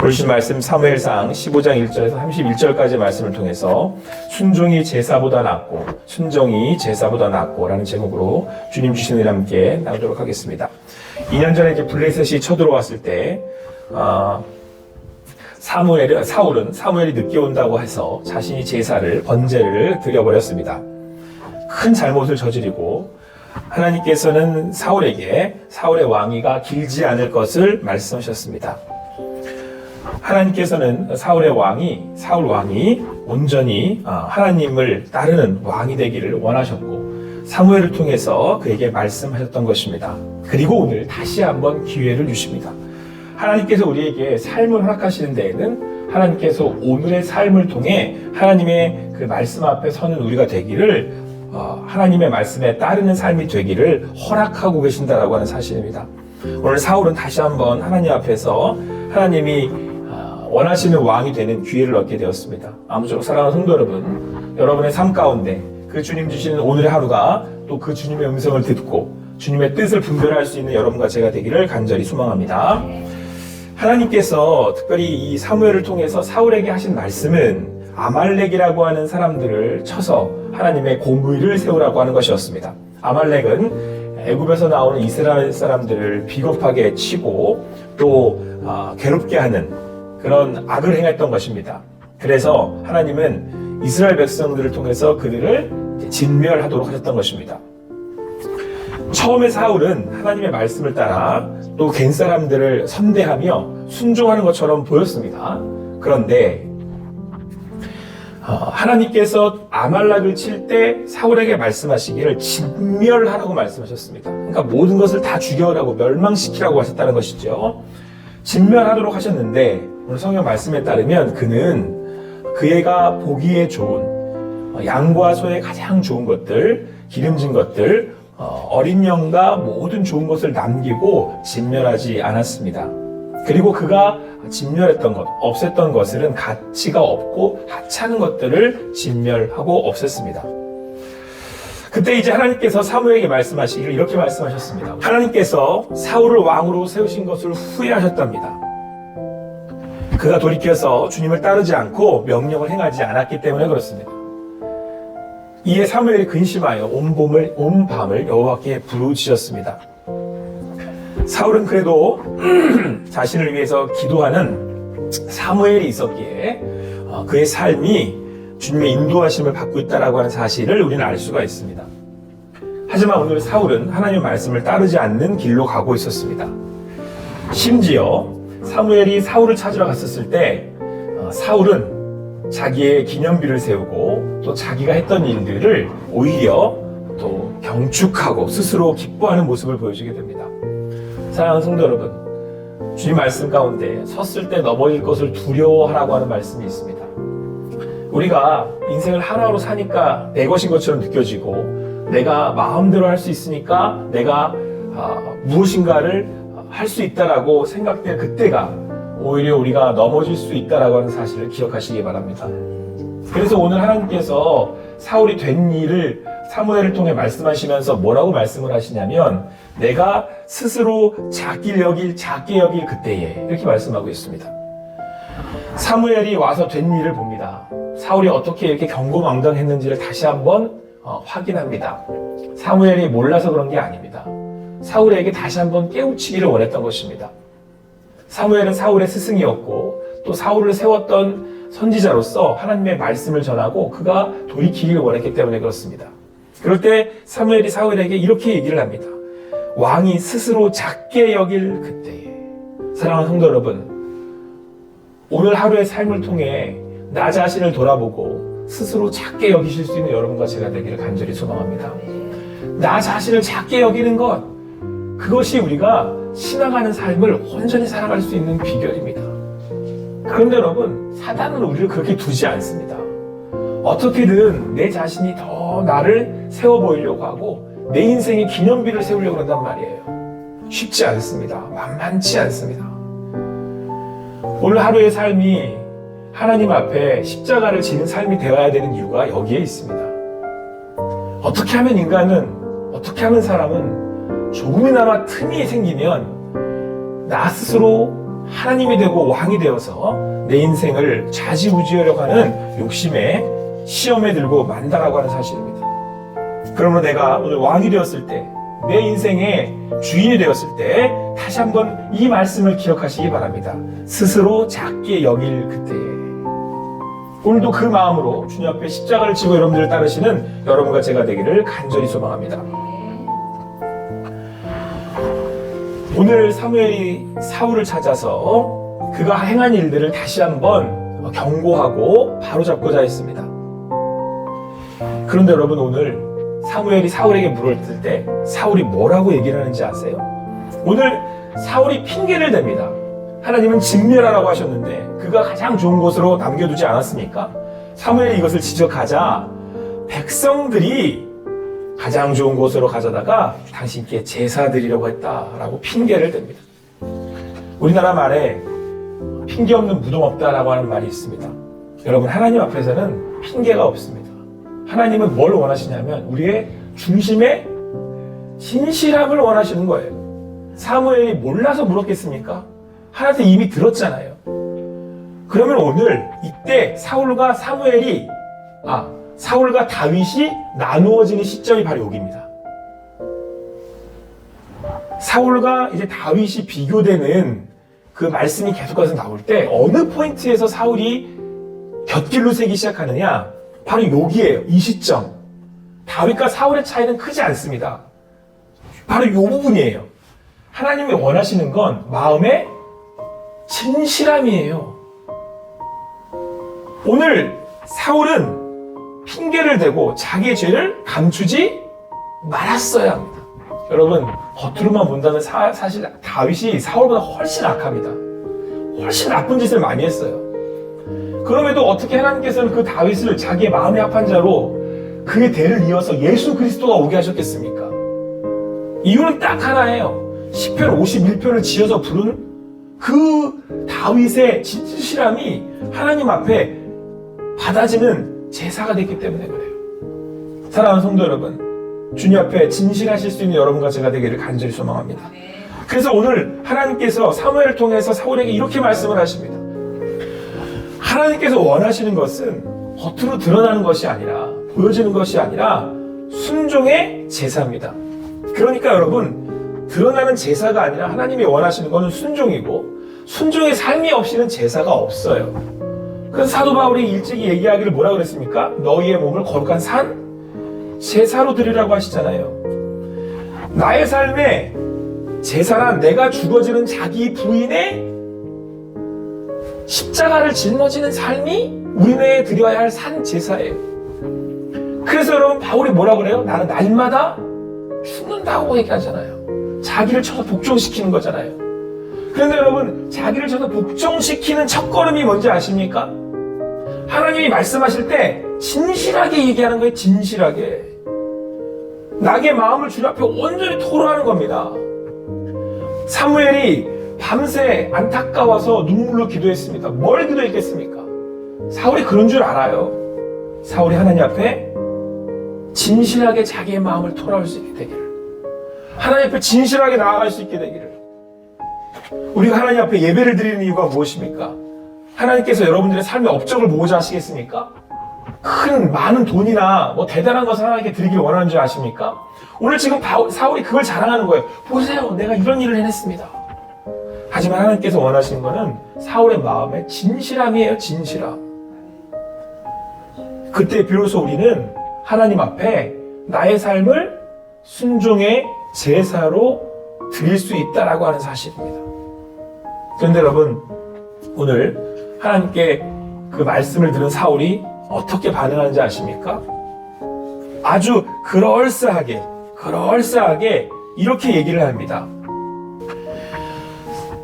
보신 말씀 사무엘상 15장 1절에서 31절까지 말씀을 통해서 순종이 제사보다 낫고 순종이 제사보다 낫고 라는 제목으로 주님 주신 은혜와 함께 나누도록 하겠습니다. 2년 전에 이제 블레셋이 쳐들어왔을 때 사울은 사무엘이 늦게 온다고 해서 자신이 제사를 번제를 드려버렸습니다. 큰 잘못을 저지르고 하나님께서는 사울에게 사울의 왕위가 길지 않을 것을 말씀하셨습니다. 하나님께서는 사울 왕이 온전히 하나님을 따르는 왕이 되기를 원하셨고 사무엘을 통해서 그에게 말씀하셨던 것입니다. 그리고 오늘 다시 한번 기회를 주십니다. 하나님께서 우리에게 삶을 허락하시는 데에는 하나님께서 오늘의 삶을 통해 하나님의 그 말씀 앞에 서는 우리가 되기를 하나님의 말씀에 따르는 삶이 되기를 허락하고 계신다라고 하는 사실입니다. 오늘 사울은 다시 한번 하나님 앞에서 하나님이 원하시는 왕이 되는 기회를 얻게 되었습니다. 아무쪼록 사랑하는 성도 여러분, 여러분의 삶 가운데 그 주님 주시는 오늘의 하루가 또 그 주님의 음성을 듣고 주님의 뜻을 분별할 수 있는 여러분과 제가 되기를 간절히 소망합니다. 하나님께서 특별히 이 사무엘을 통해서 사울에게 하신 말씀은 아말렉이라고 하는 사람들을 쳐서 하나님의 공의를 세우라고 하는 것이었습니다. 아말렉은 애굽에서 나오는 이스라엘 사람들을 비겁하게 치고 또 괴롭게 하는 그런 악을 행했던 것입니다. 그래서 하나님은 이스라엘 백성들을 통해서 그들을 진멸하도록 하셨던 것입니다. 처음에 사울은 하나님의 말씀을 따라 또 갠 사람들을 선대하며 순종하는 것처럼 보였습니다. 그런데 하나님께서 아말렉을 칠 때 사울에게 말씀하시기를 진멸하라고 말씀하셨습니다. 그러니까 모든 것을 다 죽여라고 멸망시키라고 하셨다는 것이죠. 진멸하도록 하셨는데 오늘 성경 말씀에 따르면 그가 보기에 좋은 양과 소의 가장 좋은 것들, 기름진 것들, 어린 양과 모든 좋은 것을 남기고 진멸하지 않았습니다. 그리고 그가 진멸했던 것, 없앴던 것들은 가치가 없고 하찮은 것들을 진멸하고 없앴습니다. 그때 이제 하나님께서 사무엘에게 말씀하시기를 이렇게 말씀하셨습니다. 하나님께서 사울을 왕으로 세우신 것을 후회하셨답니다. 그가 돌이켜서 주님을 따르지 않고 명령을 행하지 않았기 때문에 그렇습니다. 이에 사무엘이 근심하여 온 밤을 여호와께 부르짖었습니다. 사울은 그래도 자신을 위해서 기도하는 사무엘이 있었기에 그의 삶이 주님의 인도하심을 받고 있다고 하는 사실을 우리는 알 수가 있습니다. 하지만 오늘 사울은 하나님의 말씀을 따르지 않는 길로 가고 있었습니다. 심지어 사무엘이 사울을 찾으러 갔었을 때 사울은 자기의 기념비를 세우고 또 자기가 했던 일들을 오히려 또 경축하고 스스로 기뻐하는 모습을 보여주게 됩니다. 사랑하는 성도 여러분, 주님 말씀 가운데 섰을 때 넘어질 것을 두려워하라고 하는 말씀이 있습니다. 우리가 인생을 하나로 사니까 내 것인 것처럼 느껴지고 내가 마음대로 할 수 있으니까 내가 무엇인가를 할 수 있다라고 생각될 그때가 오히려 우리가 넘어질 수 있다라고 하는 사실을 기억하시기 바랍니다. 그래서 오늘 하나님께서 사울이 된 일을 사무엘을 통해 말씀하시면서 뭐라고 말씀을 하시냐면 내가 스스로 작게 여길 그때에 이렇게 말씀하고 있습니다. 사무엘이 와서 된 일을 봅니다. 사울이 어떻게 이렇게 경고망당했는지를 다시 한번 확인합니다. 사무엘이 몰라서 그런 게 아닙니다. 사울에게 다시 한번 깨우치기를 원했던 것입니다. 사무엘은 사울의 스승이었고 또 사울을 세웠던 선지자로서 하나님의 말씀을 전하고 그가 돌이키기를 원했기 때문에 그렇습니다. 그럴 때 사무엘이 사울에게 이렇게 얘기를 합니다. 왕이 스스로 작게 여길 그때에. 사랑하는 성도 여러분, 오늘 하루의 삶을 통해 나 자신을 돌아보고 스스로 작게 여기실 수 있는 여러분과 제가 되기를 간절히 소망합니다. 나 자신을 작게 여기는 것, 그것이 우리가 신앙하는 삶을 온전히 살아갈 수 있는 비결입니다. 그런데 여러분, 사단은 우리를 그렇게 두지 않습니다. 어떻게든 내 자신이 더 나를 세워 보이려고 하고 내 인생의 기념비를 세우려고 한단 말이에요. 쉽지 않습니다. 만만치 않습니다. 오늘 하루의 삶이 하나님 앞에 십자가를 지는 삶이 되어야 되는 이유가 여기에 있습니다. 어떻게 하면 사람은 조금이나마 틈이 생기면 나 스스로 하나님이 되고 왕이 되어서 내 인생을 좌지우지하려고 하는 욕심에 시험에 들고 만다라고 하는 사실입니다. 그러므로 내가 오늘 왕이 되었을 때, 내 인생의 주인이 되었을 때 다시 한번 이 말씀을 기억하시기 바랍니다. 스스로 작게 여길 그때에. 오늘도 그 마음으로 주님 앞에 십자가를 지고 여러분들을 따르시는 여러분과 제가 되기를 간절히 소망합니다. 오늘 사무엘이 사울을 찾아서 그가 행한 일들을 다시 한번 경고하고 바로잡고자 했습니다. 그런데 여러분, 오늘 사무엘이 사울에게 물었을 때 사울이 뭐라고 얘기를 하는지 아세요? 오늘 사울이 핑계를 댑니다. 하나님은 진멸하라고 하셨는데 그가 가장 좋은 곳으로 남겨두지 않았습니까? 사무엘이 이것을 지적하자 백성들이 가장 좋은 곳으로 가져다가 당신께 제사 드리려고 했다라고 핑계를 댑니다. 우리나라 말에 핑계 없는 무덤 없다라고 하는 말이 있습니다. 여러분, 하나님 앞에서는 핑계가 없습니다. 하나님은 뭘 원하시냐면 우리의 중심에 진실함을 원하시는 거예요. 사무엘이 몰라서 물었겠습니까? 하나님한테 이미 들었잖아요. 그러면 오늘 이때 사울과 다윗이 나누어지는 시점이 바로 여기입니다. 사울과 이제 다윗이 비교되는 그 말씀이 계속해서 나올 때 어느 포인트에서 사울이 곁길로 세기 시작하느냐? 바로 여기에요. 이 시점. 다윗과 사울의 차이는 크지 않습니다. 바로 이 부분이에요. 하나님이 원하시는 건 마음의 진실함이에요. 오늘 사울은 핑계를 대고 자기의 죄를 감추지 말았어야 합니다. 여러분, 겉으로만 본다면 사실 다윗이 사울보다 훨씬 악합니다. 훨씬 나쁜 짓을 많이 했어요. 그럼에도 어떻게 하나님께서는 그 다윗을 자기의 마음에 합한 자로 그의 대를 이어서 예수 그리스도가 오게 하셨겠습니까? 이유는 딱 하나예요. 시편 51편을 지어서 부른 그 다윗의 진실함이 하나님 앞에 받아지는 제사가 됐기 때문에 그래요. 사랑하는 성도 여러분, 주님 앞에 진실하실 수 있는 여러분과 제가 되기를 간절히 소망합니다. 그래서 오늘 하나님께서 사무엘을 통해서 사울에게 이렇게 말씀을 하십니다. 하나님께서 원하시는 것은 겉으로 드러나는 것이 아니라, 보여지는 것이 아니라 순종의 제사입니다. 그러니까 여러분, 드러나는 제사가 아니라 하나님이 원하시는 것은 순종이고, 순종의 삶이 없이는 제사가 없어요. 그래서 사도 바울이 일찍이 얘기하기를 뭐라 그랬습니까? 너희의 몸을 거룩한 산 제사로 드리라고 하시잖아요. 나의 삶에 제사란 내가 죽어지는 자기 부인의 십자가를 짊어지는 삶이 우리 내에 드려야 할 산 제사예요. 그래서 여러분, 바울이 뭐라 그래요? 나는 날마다 죽는다고 얘기하잖아요. 자기를 쳐서 복종시키는 거잖아요. 그런데 여러분, 자기를 쳐서 복종시키는 첫걸음이 뭔지 아십니까? 하나님이 말씀하실 때 진실하게 얘기하는 거예요. 진실하게. 나의 마음을 주님 앞에 온전히 토로하는 겁니다. 사무엘이 밤새 안타까워서 눈물로 기도했습니다. 뭘 기도했겠습니까? 사울이 그런 줄 알아요. 사울이 하나님 앞에 진실하게 자기의 마음을 토로할 수 있게 되기를, 하나님 앞에 진실하게 나아갈 수 있게 되기를. 우리가 하나님 앞에 예배를 드리는 이유가 무엇입니까? 하나님께서 여러분들의 삶의 업적을 보고자 하시겠습니까? 많은 돈이나 대단한 것을 하나님께 드리길 원하는 줄 아십니까? 오늘 지금 사울이 그걸 자랑하는 거예요. 보세요, 내가 이런 일을 해냈습니다. 하지만 하나님께서 원하시는 것은 사울의 마음의 진실함이에요. 진실함. 그때 비로소 우리는 하나님 앞에 나의 삶을 순종의 제사로 드릴 수 있다라고 하는 사실입니다. 그런데 여러분, 오늘 하나님께 그 말씀을 들은 사울이 어떻게 반응하는지 아십니까? 아주 그럴싸하게 이렇게 얘기를 합니다.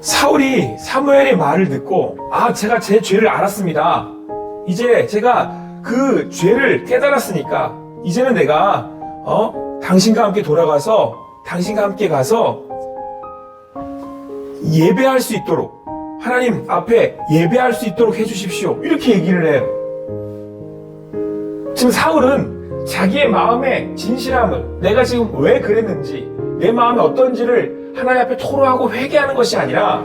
사울이 사무엘의 말을 듣고, 제가 제 죄를 알았습니다. 이제 제가 그 죄를 깨달았으니까 이제는 내가 당신과 함께 돌아가서 당신과 함께 가서 예배할 수 있도록, 하나님 앞에 예배할 수 있도록 해주십시오. 이렇게 얘기를 해요. 지금 사울은 자기의 마음의 진실함을, 내가 지금 왜 그랬는지, 내 마음이 어떤지를 하나님 앞에 토로하고 회개하는 것이 아니라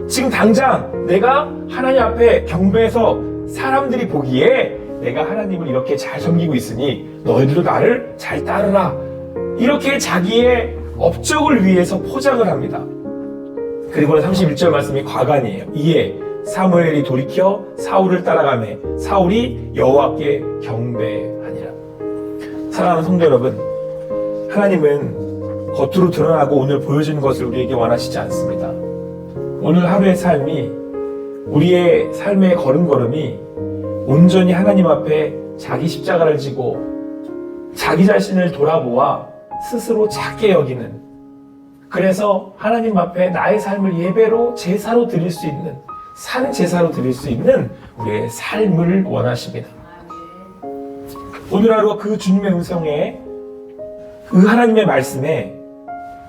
지금 당장 내가 하나님 앞에 경배해서 사람들이 보기에 내가 하나님을 이렇게 잘 섬기고 있으니 너희들도 나를 잘 따르라. 이렇게 자기의 업적을 위해서 포장을 합니다. 그리고는 31절 말씀이 과간이에요. 이에 사무엘이 돌이켜 사울을 따라가매 사울이 여호와께 경배하니라. 사랑하는 성도 여러분, 하나님은 겉으로 드러나고 오늘 보여주는 것을 우리에게 원하시지 않습니다. 오늘 하루의 삶이, 우리의 삶의 걸음걸음이 온전히 하나님 앞에 자기 십자가를 지고 자기 자신을 돌아보아 스스로 작게 여기는, 그래서 하나님 앞에 나의 삶을 예배로 제사로 드릴 수 있는, 산 제사로 드릴 수 있는 우리의 삶을 원하십니다. 오늘 하루 그 주님의 음성에, 그 하나님의 말씀에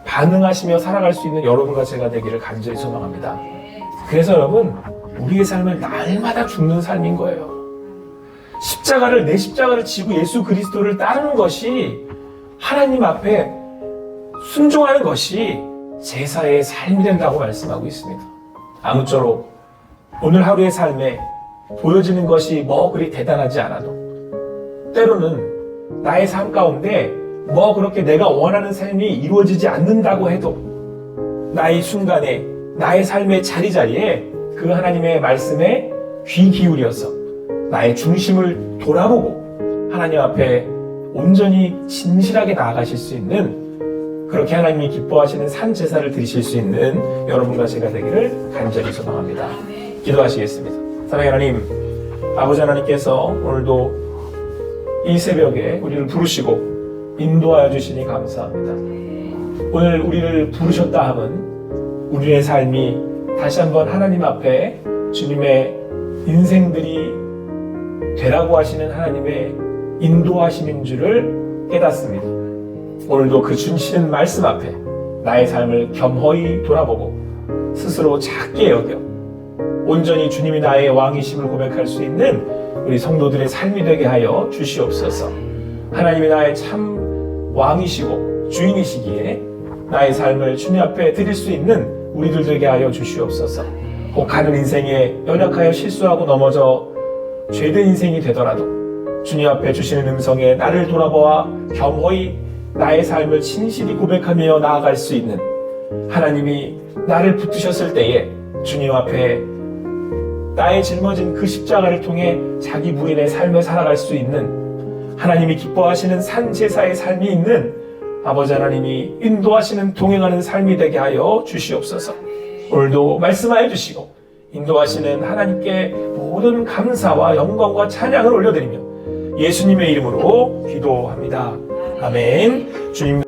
반응하시며 살아갈 수 있는 여러분과 제가 되기를 간절히 소망합니다. 그래서 여러분, 우리의 삶은 날마다 죽는 삶인 거예요. 내 십자가를 지고 예수 그리스도를 따르는 것이, 하나님 앞에 순종하는 것이 제사의 삶이 된다고 말씀하고 있습니다. 아무쪼록 오늘 하루의 삶에 보여지는 것이 뭐 그리 대단하지 않아도, 때로는 나의 삶 가운데 뭐 그렇게 내가 원하는 삶이 이루어지지 않는다고 해도 나의 순간에, 나의 삶의 자리자리에 그 하나님의 말씀에 귀 기울여서 나의 중심을 돌아보고 하나님 앞에 온전히 진실하게 나아가실 수 있는, 그렇게 하나님이 기뻐하시는 산 제사를 드리실 수 있는 여러분과 제가 되기를 간절히 소망합니다. 기도하시겠습니다. 사랑하는 하나님, 아버지 하나님께서 오늘도 이 새벽에 우리를 부르시고 인도하여 주시니 감사합니다. 오늘 우리를 부르셨다 함은 우리의 삶이 다시 한번 하나님 앞에 주님의 인생들이 되라고 하시는 하나님의 인도하심인 줄을 깨닫습니다. 오늘도 그 주시는 말씀 앞에 나의 삶을 겸허히 돌아보고 스스로 작게 여겨 온전히 주님이 나의 왕이심을 고백할 수 있는 우리 성도들의 삶이 되게 하여 주시옵소서. 하나님이 나의 참 왕이시고 주인이시기에 나의 삶을 주님 앞에 드릴 수 있는 우리들 되게 하여 주시옵소서. 혹 가는 인생에 연약하여 실수하고 넘어져 죄된 인생이 되더라도 주님 앞에 주시는 음성에 나를 돌아보아 겸허히 나의 삶을 진실히 고백하며 나아갈 수 있는, 하나님이 나를 붙드셨을 때에 주님 앞에 나의 짊어진 그 십자가를 통해 자기 무인의 삶을 살아갈 수 있는, 하나님이 기뻐하시는 산 제사의 삶이 있는 아버지 하나님이 인도하시는 동행하는 삶이 되게 하여 주시옵소서. 오늘도 말씀하여 주시고 인도하시는 하나님께 모든 감사와 영광과 찬양을 올려드리며 예수님의 이름으로 기도합니다. 아멘. 주님